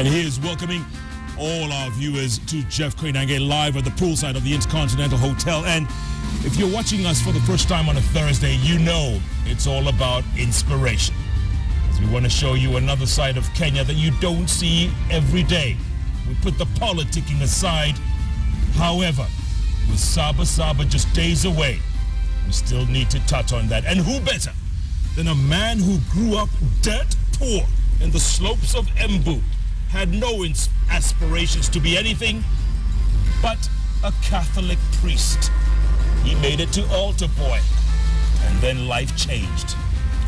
And here's welcoming all our viewers to Jeff Koinange live at the poolside of the Intercontinental Hotel. And if you're watching us for the first time on a Thursday, you know it's all about inspiration. As we want to show you another side of Kenya that you don't see every day. We put the politicking aside. However, with Saba just days away, we still need to touch on that. And who better than a man who grew up dirt poor in the slopes of Embu, had no aspirations to be anything but a Catholic priest. He made it to altar boy, and then life changed.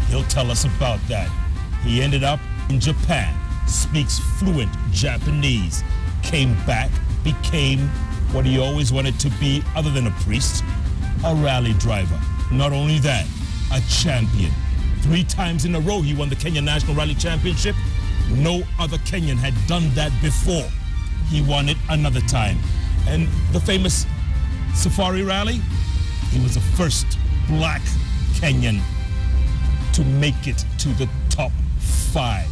He'll tell us about that. He ended up in Japan, speaks fluent Japanese, came back, became what he always wanted to be other than a priest, a rally driver. Not only that, a champion. 3 times in a row he won the Kenyan National Rally Championship. No other Kenyan had done that before. He won it another time. And the famous Safari Rally, he was the first black Kenyan to make it to the top 5.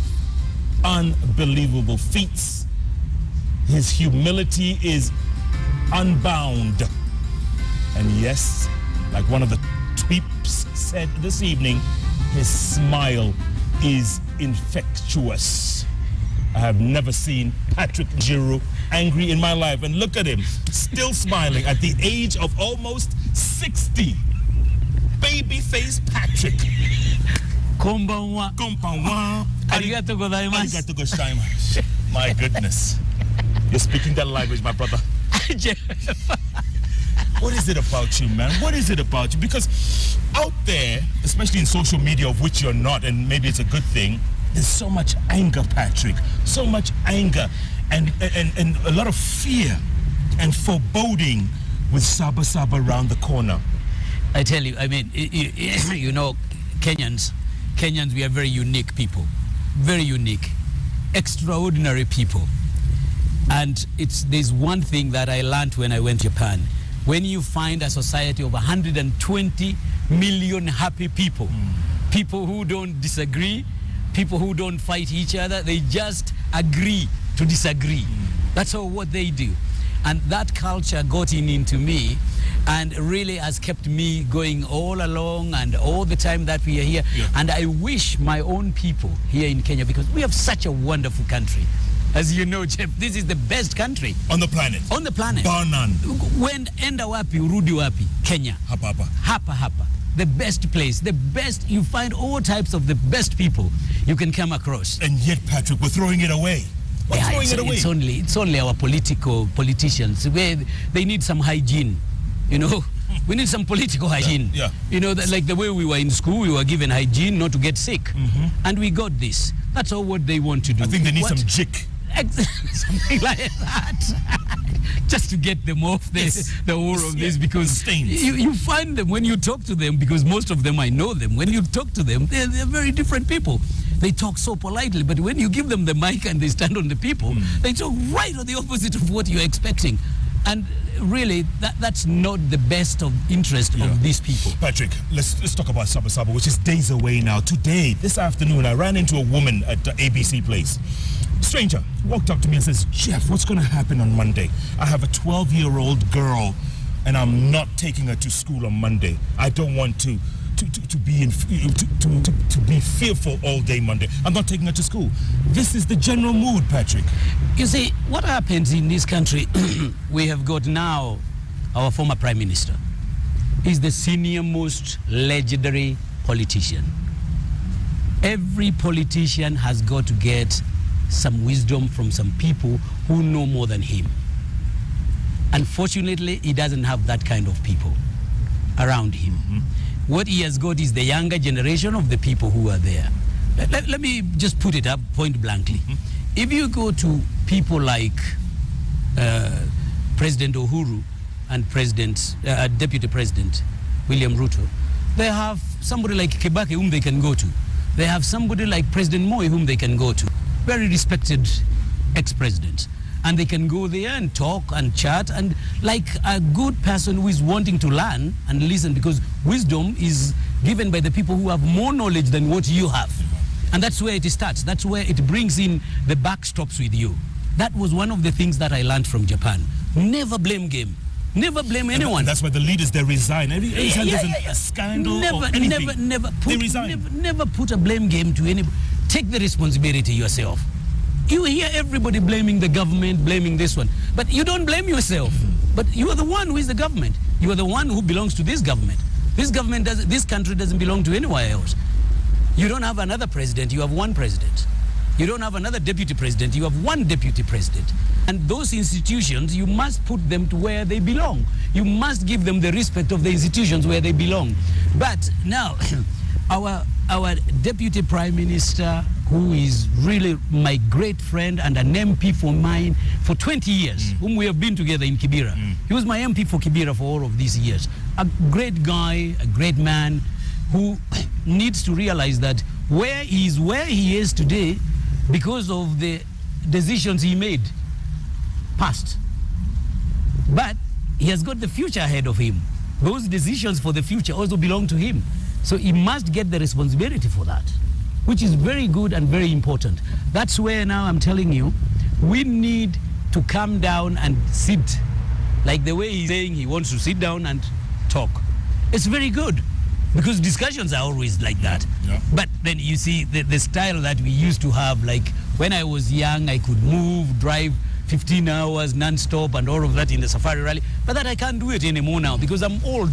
Unbelievable feats. His humility is unbound. And yes, like one of the tweeps said this evening, his smile is infectious. I have never seen Patrick Njiru angry in my life. And look at him, still smiling at the age of almost 60. Babyface Patrick. Konbanwa. Konbanwa. Arigato gozaimasu. Arigato gozaimasu. My goodness. You're speaking that language, my brother. What is it about you, man? What is it about you? Because out there, especially in social media, of which you're not, and maybe it's a good thing, there's so much anger, Patrick. So much anger and a lot of fear and foreboding with Saba around the corner. I tell you, I mean, you know, Kenyans, we are very unique people. Very unique. Extraordinary people. And there's one thing that I learned when I went to Japan. When you find a society of 120 million happy people, people who don't disagree, people who don't fight each other, they just agree to disagree. That's all what they do. And that culture got into me and really has kept me going all along and all the time that we are here. Yeah. And I wish my own people here in Kenya, because we have such a wonderful country. As you know, Jeff, this is the best country. On the planet? On the planet. Bar none. When enda wapi, urudi wapi? Kenya. Hapa. Hapa. The best place, the best, you find all types of the best people you can come across. And yet, Patrick, we're throwing it away. We're throwing it away. It's only our politicians. They need some hygiene, you know. We need some political hygiene. Yeah. You know, like the way we were in school, we were given hygiene not to get sick. And we got this. That's all what they want to do. I think they need some jick. Something like that. Just to get them off the war of this, because you find them when you talk to them, because most of them I know them. When you talk to them, they're very different people. They talk so politely, but when you give them the mic and they stand on the people, they talk right on the opposite of what you're expecting. And really, that's not the best of interest of these people. Patrick, let's talk about Saba, which is days away now. Today, this afternoon, I ran into a woman at the ABC place. Stranger walked up to me and says, Jeff, what's going to happen on Monday? I have a 12-year-old girl, and I'm not taking her to school on Monday. I don't want to be fearful all day Monday. I'm not taking her to school. This is the general mood, Patrick. You see, what happens in this country, we have got now our former Prime Minister. He's the senior most legendary politician. Every politician has got to get some wisdom from some people who know more than him. Unfortunately, he doesn't have that kind of people around him. What he has got is the younger generation of the people who are there. Let me just put it up point blankly. If you go to people like President Uhuru and Deputy President William Ruto, they have somebody like Kibaki whom they can go to. They have somebody like President Moi whom they can go to. Very respected ex-president. And they can go there and talk and chat, and like a good person who is wanting to learn and listen, because wisdom is given by the people who have more knowledge than what you have. And that's where it starts. That's where it brings in the buck stops with you. That was one of the things that I learned from Japan. Never blame game. Never blame anyone. And that's why the leaders, they resign. Every time there's a scandal or anything, they resign. Never put a blame game to anybody. Take the responsibility yourself. You hear everybody blaming the government, blaming this one. But you don't blame yourself. But you are the one who is the government. You are the one who belongs to this government. This country doesn't belong to anywhere else. You don't have another president, you have one president. You don't have another deputy president, you have one deputy president. And those institutions, you must put them to where they belong. You must give them the respect of the institutions where they belong. But now, our deputy prime minister, who is really my great friend and an MP for mine for 20 years, whom we have been together in Kibera. He was my MP for Kibera for all of these years. A great guy, a great man, who needs to realize that where he is today because of the decisions he made past. But he has got the future ahead of him. Those decisions for the future also belong to him. So he must get the responsibility for that, which is very good and very important. That's where now I'm telling you, we need to come down and sit, like the way he's saying he wants to sit down and talk. It's very good, because discussions are always like that. Yeah. But then you see the style that we used to have, like when I was young, I could drive 15 hours non-stop and all of that in the safari rally. But that I can't do it anymore now because I'm old.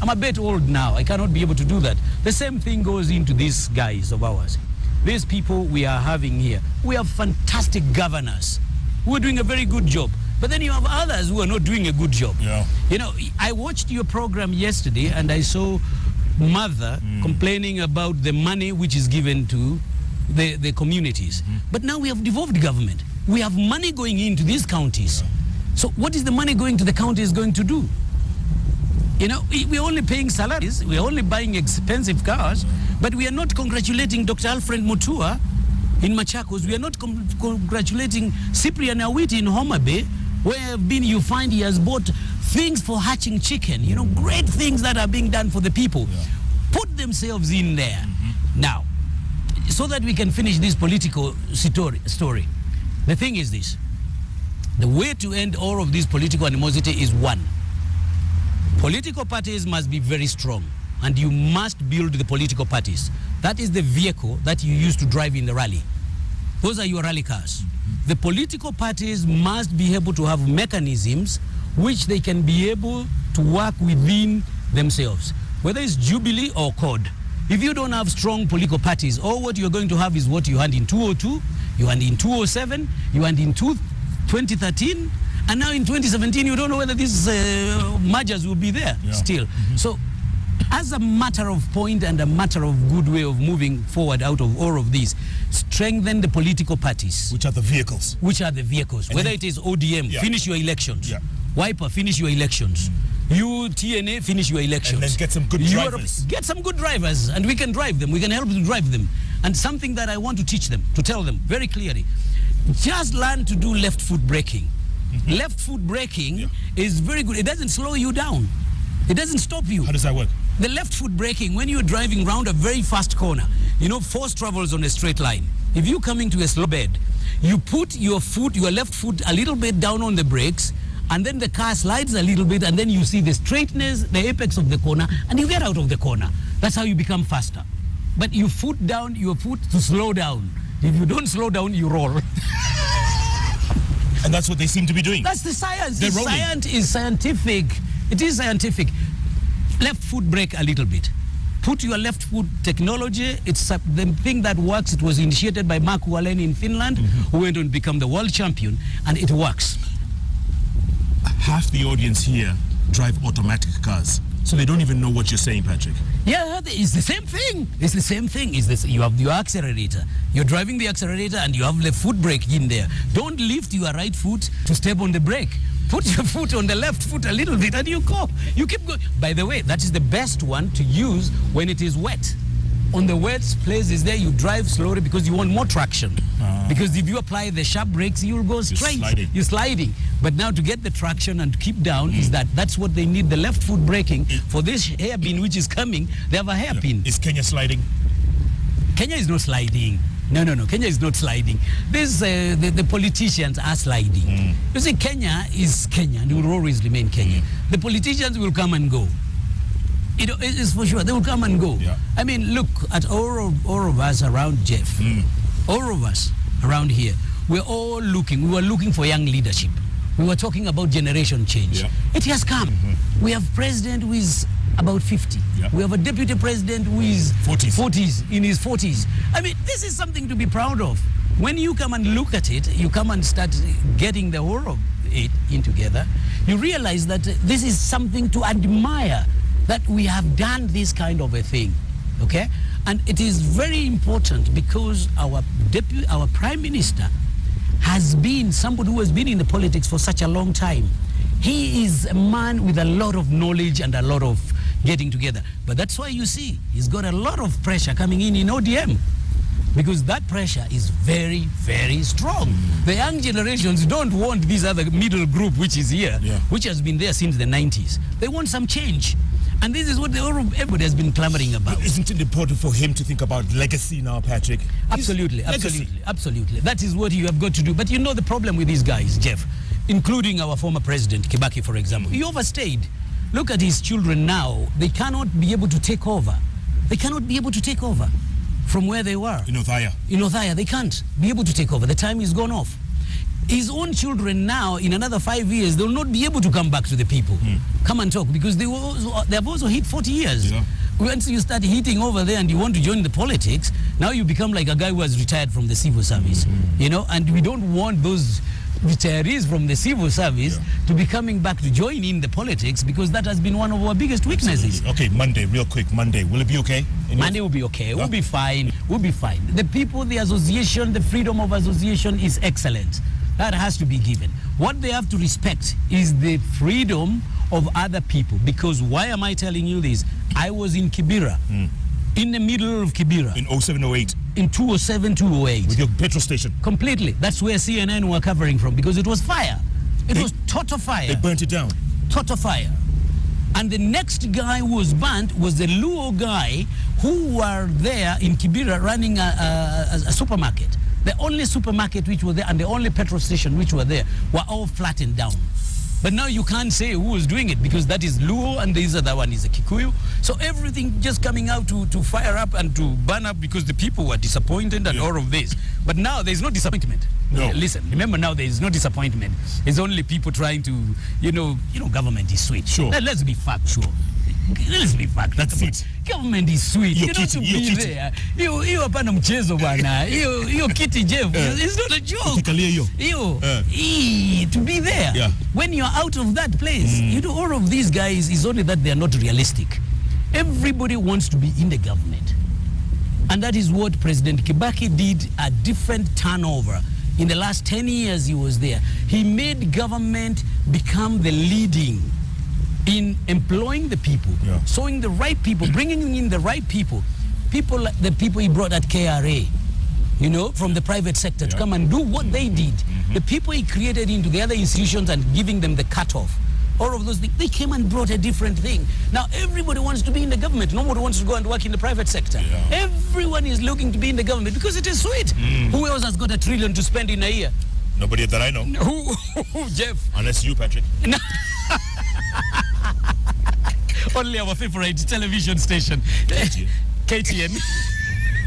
I'm a bit old now. I cannot be able to do that. The same thing goes into these guys of ours. These people we are having here. We have fantastic governors who are doing a very good job. But then you have others who are not doing a good job. Yeah. You know, I watched your program yesterday and I saw Mother complaining about the money which is given to the communities. But now we have devolved government. We have money going into these counties. So what is the money going to the counties going to do? You know, we're only paying salaries, we're only buying expensive cars, but we are not congratulating Dr. Alfred Mutua in Machakos. We are not congratulating Cyprian Awiti in Homa Bay, where you find he has bought things for hatching chicken, you know, great things that are being done for the people. Yeah. Put themselves in there. Now, so that we can finish this political story. The thing is this, the way to end all of this political animosity is one. Political parties must be very strong, and you must build the political parties. That is the vehicle that you use to drive in the rally. Those are your rally cars. The political parties must be able to have mechanisms which they can be able to work within themselves, whether it's Jubilee or CORD. If you don't have strong political parties, all what you're going to have is what you had in 2002, you had in 2007, you had in 2013, and now in 2017, you don't know whether these mergers will be there still. So as a matter of point and a matter of good way of moving forward out of all of these, strengthen the political parties. Which are the vehicles? Which are the vehicles. Whether it is ODM, finish your elections. Wiper, finish your elections. You, TNA, finish your elections. And then get some good drivers. Get some good drivers, and we can drive them. We can help to drive them. And something that I want to teach them, to tell them very clearly, just learn to do left foot braking. Left foot braking is very good. It doesn't slow you down. It doesn't stop you. How does that work? The left foot braking, when you're driving around a very fast corner, you know, force travels on a straight line. If you're coming to a slow bed, you put your left foot a little bit down on the brakes, and then the car slides a little bit, and then you see the straightness, the apex of the corner, and you get out of the corner. That's how you become faster. But you put down your foot to slow down. If you don't slow down, you roll. And that's what they seem to be doing. That's the science. They're The rolling. science is scientific. It is scientific. Left foot brake a little bit. Put your left foot technology. It's the thing that works. It was initiated by Mark Wallen in Finland, who went on to become the world champion, and it works. Half the audience here drive automatic cars, so they don't even know what you're saying, Patrick. Yeah, it's the same thing. It's the same thing. You have your accelerator. You're driving the accelerator and you have the foot brake in there. Don't lift your right foot to step on the brake. Put your foot on the left foot a little bit and you go. You keep going. By the way, that is the best one to use when it is wet. On the wet places there, you drive slowly because you want more traction. Because if you apply the sharp brakes, you'll go straight. You're sliding. But now to get the traction and to keep down that's what they need, the left foot braking. For this hairpin which is coming, they have a hairpin. Is Kenya sliding? Kenya is not sliding. No. Kenya is not sliding. The politicians are sliding. You see, Kenya is Kenya and it will always remain Kenya. The politicians will come and go. It's for sure. They will come and go. Yeah. I mean, look at all of us around Jeff. All of us around here. We were looking for young leadership. We were talking about generation change. Yeah. It has come. We have president who is about 50. Yeah. We have a deputy president who is 40s. in his 40s. I mean, this is something to be proud of. When you come and look at it, you come and start getting the whole of it in together, you realize that this is something to admire, that we have done this kind of a thing. Okay? And it is very important because our prime minister has been somebody who has been in the politics for such a long time. He is a man with a lot of knowledge and a lot of getting together. But that's why you see he's got a lot of pressure coming in ODM, because that pressure is very, very strong. The young generations don't want this other middle group which is here, which has been there since the 90s. They want some change. And this is what everybody has been clamoring about. But isn't it important for him to think about legacy now, Patrick? Absolutely. That is what you have got to do. But you know the problem with these guys, Jeff, including our former president, Kibaki, for example. He overstayed. Look at his children now. They cannot be able to take over. They cannot be able to take over from where they were. In Othaya, they can't be able to take over. The time is gone off. His own children now, in another 5 years, they'll not be able to come back to the people. Come and talk, because they have also hit 40 years. Yeah. Once you start hitting over there and you want to join the politics, now you become like a guy who has retired from the civil service. And we don't want those retirees from the civil service to be coming back to join in the politics, because that has been one of our biggest weaknesses. Okay, Monday, real quick, Monday, will it be okay? Monday will be okay. We'll be fine. We'll be fine. The people, the association, the freedom of association is excellent. That has to be given. What they have to respect is the freedom of other people. Because why am I telling you this? I was in Kibera, in the middle of Kibera. In 0708. In 207, 208. With your petrol station. Completely. That's where CNN were covering from, because it was fire. It was total fire. They burnt it down. Total fire. And the next guy who was burnt was the Luo guy who were there in Kibera running a supermarket. The only supermarket which was there and the only petrol station which were there were all flattened down. But now you can't say who was doing it, because that is Luo and this other one is a Kikuyu. So everything just coming out to fire up and to burn up because the people were disappointed and all of this. But now there is no disappointment. No. Listen, remember, now there is no disappointment. It's only people trying to, government is sweet. Sure. Let's be factual. Let's be factual. That's it. Government is sweet. You know, to be there. You hapana mchezo bwana. You kitty Jeff. It's not a joke. To be there. Yeah. When you're out of that place, all of these guys is only that they are not realistic. Everybody wants to be in the government. And that is what President Kibaki did, a different turnover. In the last 10 years he was there. He made government become the leading in employing the people, sowing the right people, bringing in the right people, the people he brought at KRA, from the private sector to come and do what they did. The people he created into the other institutions and giving them the cutoff. All of those things, they came and brought a different thing. Now everybody wants to be in the government. Nobody wants to go and work in the private sector. Everyone is looking to be in the government because it is sweet. Who else has got $1 trillion to spend in a year? Nobody that I know. Who, Jeff? Unless you, Patrick. No. Only our favorite television station, KTN.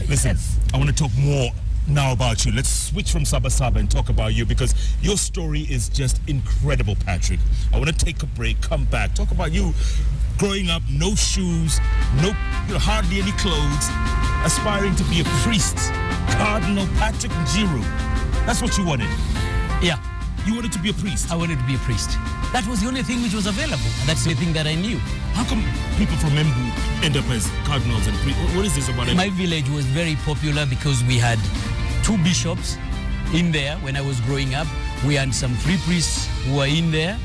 Listen, I want to talk more now about you. Let's switch from Saba and talk about you, because your story is just incredible, Patrick. I want to take a break, come back, talk about you growing up, no shoes, hardly any clothes, aspiring to be a priest. Cardinal Patrick Njiru. That's what you wanted. Yeah. You wanted to be a priest? I wanted to be a priest. That was the only thing which was available. That's the thing that I knew. How come people from Embu end up as cardinals and priests? What is this about? My village was very popular because we had 2 bishops in there when I was growing up. We had some 3 priests who were in there.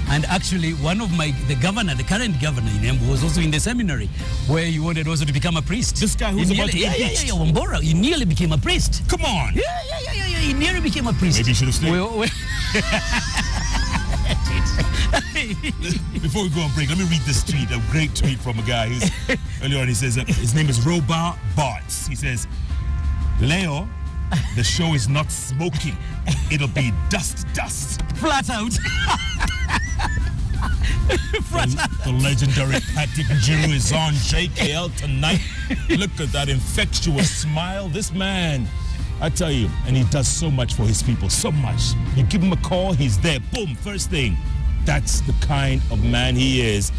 And actually, one of the current governor in Embu was also in the seminary, where he wanted also to become a priest. This guy who's about to be preached? Wambora, he nearly became a priest. Come on. Yeah, he nearly became a priest. Maybe you should have stayed. Before we go on break, let me read this tweet, a great tweet from a guy who's earlier on. He says, his name is Roba Bartz. He says, Leo, the show is not smoking. It'll be dust. Flat out. The legendary Patrick Njiru is on JKL tonight. Look at that infectious smile. This man, I tell you, and he does so much for his people, so much. You give him a call, he's there. Boom, first thing. That's the kind of man he is.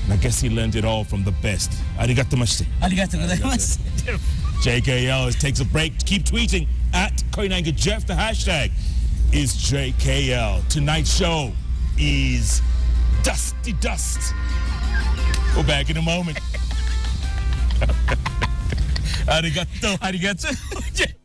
And I guess he learned it all from the best. Arigato maste. Arigato gozaimasu. JKL takes a break. Keep tweeting at Koinange Jeff. The hashtag is JKL. Tonight's show is Dusty Dust. We're back in a moment. Arigato. Arigato.